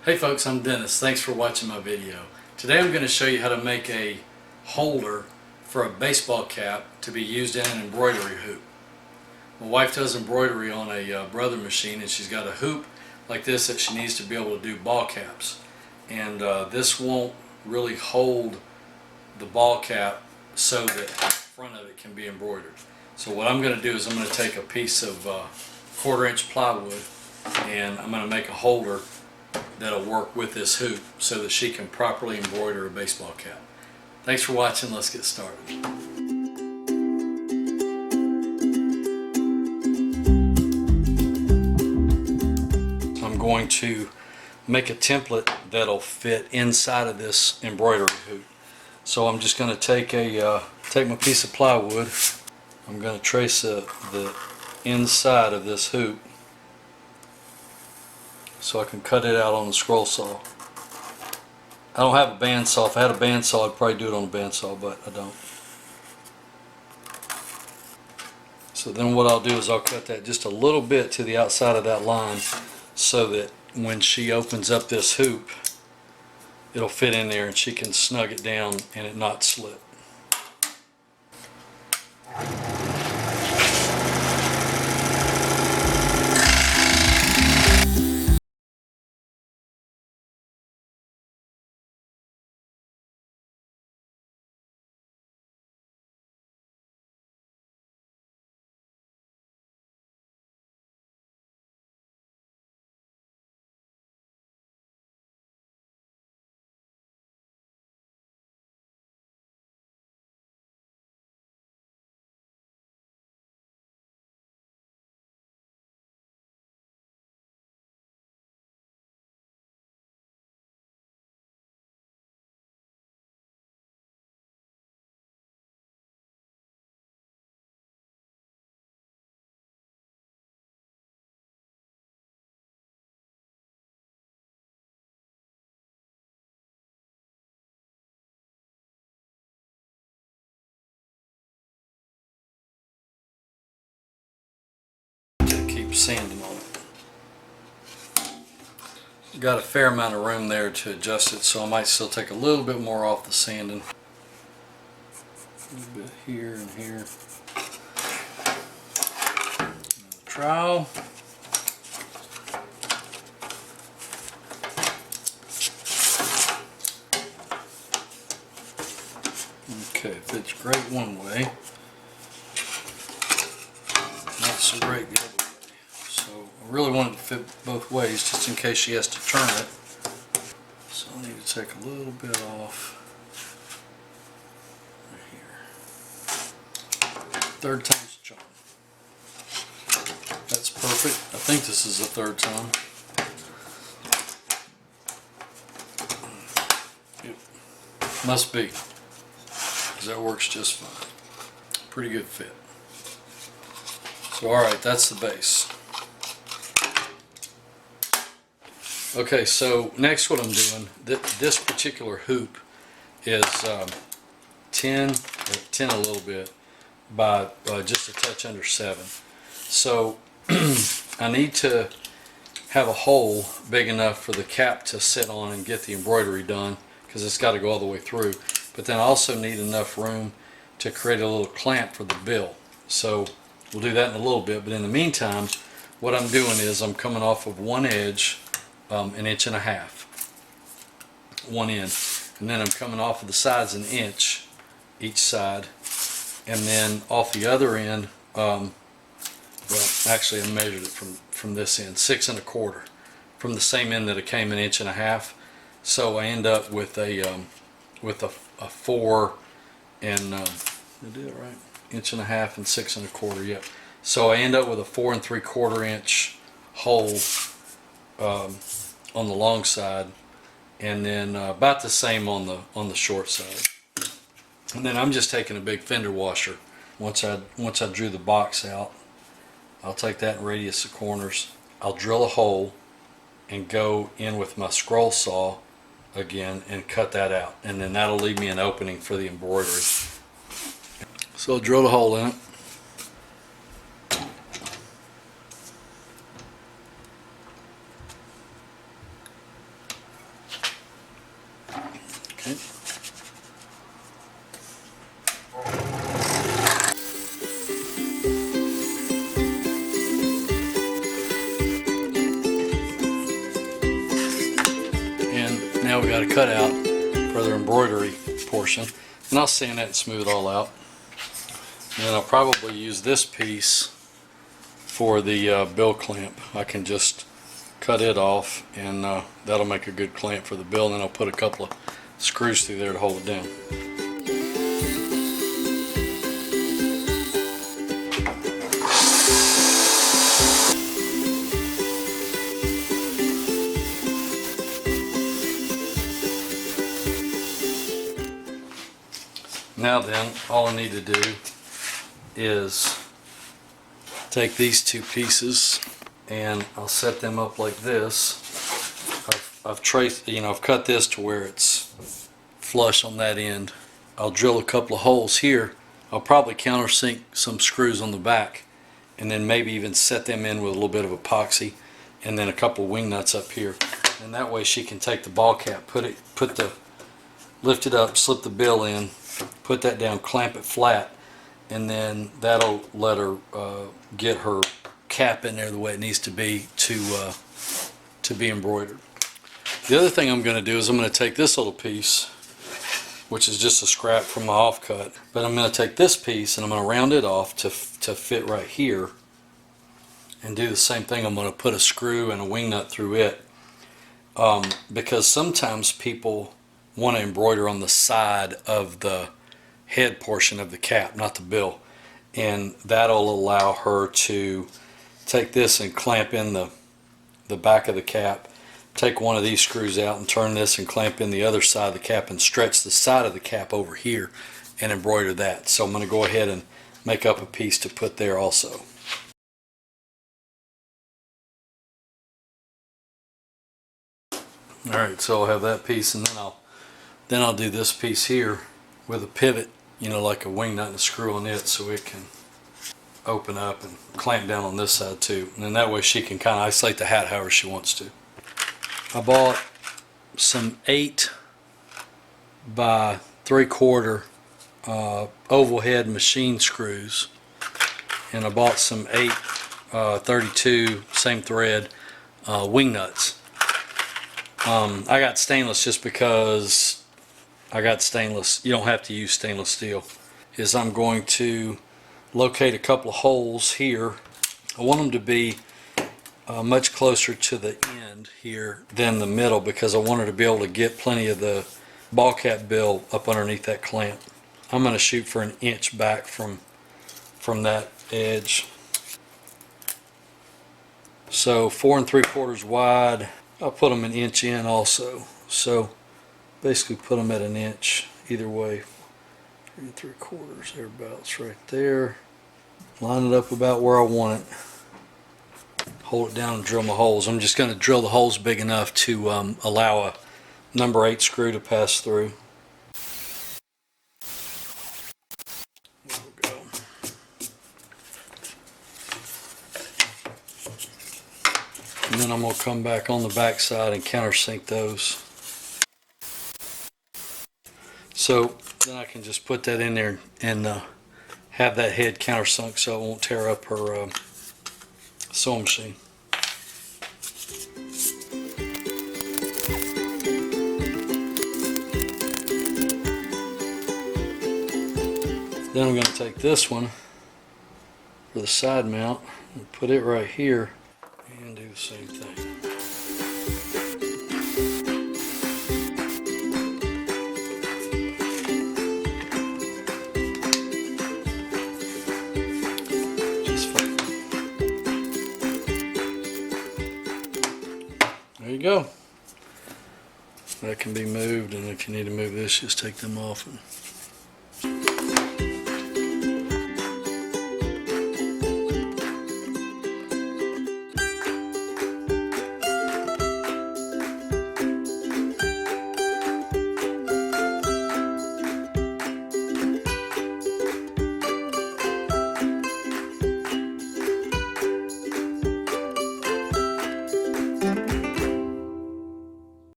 Hey folks, I'm Dennis. Thanks for watching my video. Today I'm going to show you how to make a holder for a baseball cap to be used in an embroidery hoop. My wife does embroidery on a Brother machine, and she's got a hoop like this that she needs to be able to do ball caps. And this won't really hold the ball cap so that the front of it can be embroidered. So what I'm going to do is I'm going to take a piece of 1/4 inch plywood and I'm going to make a holder that'll work with this hoop so that she can properly embroider a baseball cap. Thanks for watching. Let's get started. I'm going to make a template that'll fit inside of this embroidery hoop. So I'm just going to take my piece of plywood. I'm going to trace the inside of this hoop so I can cut it out on the scroll saw. I don't have a bandsaw. If I had a bandsaw, I'd probably do it on a bandsaw, but I don't. So then what I'll do is I'll cut that just a little bit to the outside of that line so that when she opens up this hoop, it'll fit in there and she can snug it down and it not slip. Keep sanding on it. Got a fair amount of room there to adjust it, so I might still take a little bit more off the sanding. A little bit here and here. Another trowel. Okay, fits great one way. Not so great the other way. So I really want it to fit both ways just in case she has to turn it. So I need to take a little bit off right here. Third time's the charm. That's perfect. I think this is the third time. Yep. Must be, because that works just fine. Pretty good fit. So alright, that's the base. Okay, so next what I'm doing, this particular hoop is 10 a little bit by just a touch under 7. So I need to have a hole big enough for the cap to sit on and get the embroidery done, because it's got to go all the way through. But then I also need enough room to create a little clamp for the bill. So we'll do that in a little bit, but in the meantime what I'm doing is I'm coming off of one edge, 1.5 inches, one end, and then I'm coming off of the sides 1 inch each side, and then off the other end, well actually I measured it from this end, 6 1/4 from the same end that it came 1.5 inches. So I end up with a 4 and did I do it right? 1.5 inches and 6 1/4. Yep. So I end up with a 4 3/4 inch hole on the long side, and then about the same on the short side. And then I'm just taking a big fender washer. Once I drew the box out, I'll take that and radius the corners. I'll drill a hole and go in with my scroll saw again and cut that out, and then that'll leave me an opening for the embroidery. So I'll drill a hole in it. Okay. And now we got a cutout for the embroidery portion. And I'll sand that and smooth it all out. And then I'll probably use this piece for the bill clamp. I can just cut it off, and that'll make a good clamp for the bill, and then I'll put a couple of screws through there to hold it down. Now then, all I need to do is take these two pieces and I'll set them up like this. I've traced, I've cut this to where it's flush on that end. I'll drill a couple of holes here. I'll probably countersink some screws on the back, and then maybe even set them in with a little bit of epoxy, and then a couple of wing nuts up here. And that way she can take the ball cap, lift it up, slip the bill in, put that down, clamp it flat, and then that'll let her get her cap in there the way it needs to be embroidered. The other thing I'm going to do is I'm going to take this little piece, which is just a scrap from my offcut, but I'm going to take this piece and I'm going to round it off to fit right here, and do the same thing. I'm going to put a screw and a wing nut through it, because sometimes people want to embroider on the side of the head portion of the cap, not the bill, and that'll allow her to take this and clamp in the back of the cap, take one of these screws out and turn this and clamp in the other side of the cap and stretch the side of the cap over here and embroider that. So I'm going to go ahead and make up a piece to put there also. Alright, so I'll have that piece, and then I'll do this piece here with a pivot, like a wing nut and a screw on it, so it can open up and clamp down on this side too. And then that way she can kind of isolate the hat however she wants to. I bought some 8 by 3/4 oval head machine screws, and I bought some 8 32 same thread wing nuts. I got stainless just because I got stainless. You don't have to use stainless steel. I'm going to locate a couple of holes here. I want them to be much closer to the end here than the middle, because I wanted to be able to get plenty of the ball cap bill up underneath that clamp. I'm going to shoot for 1 inch back from that edge. So 4 3/4 wide. I'll put them 1 inch in also. So basically put them at 1 inch either way. 3 3/4 thereabouts right there. Line it up about where I want it. Hold it down and drill my holes. I'm just going to drill the holes big enough to allow a number 8 screw to pass through. There we go. And then I'm going to come back on the back side and countersink those. So then I can just put that in there and have that head countersunk so it won't tear up her sewing machine. Then I'm going to take this one for the side mount and put it right here and do the same thing. Just fine. There you go. That can be moved, and if you need to move this, just take them off and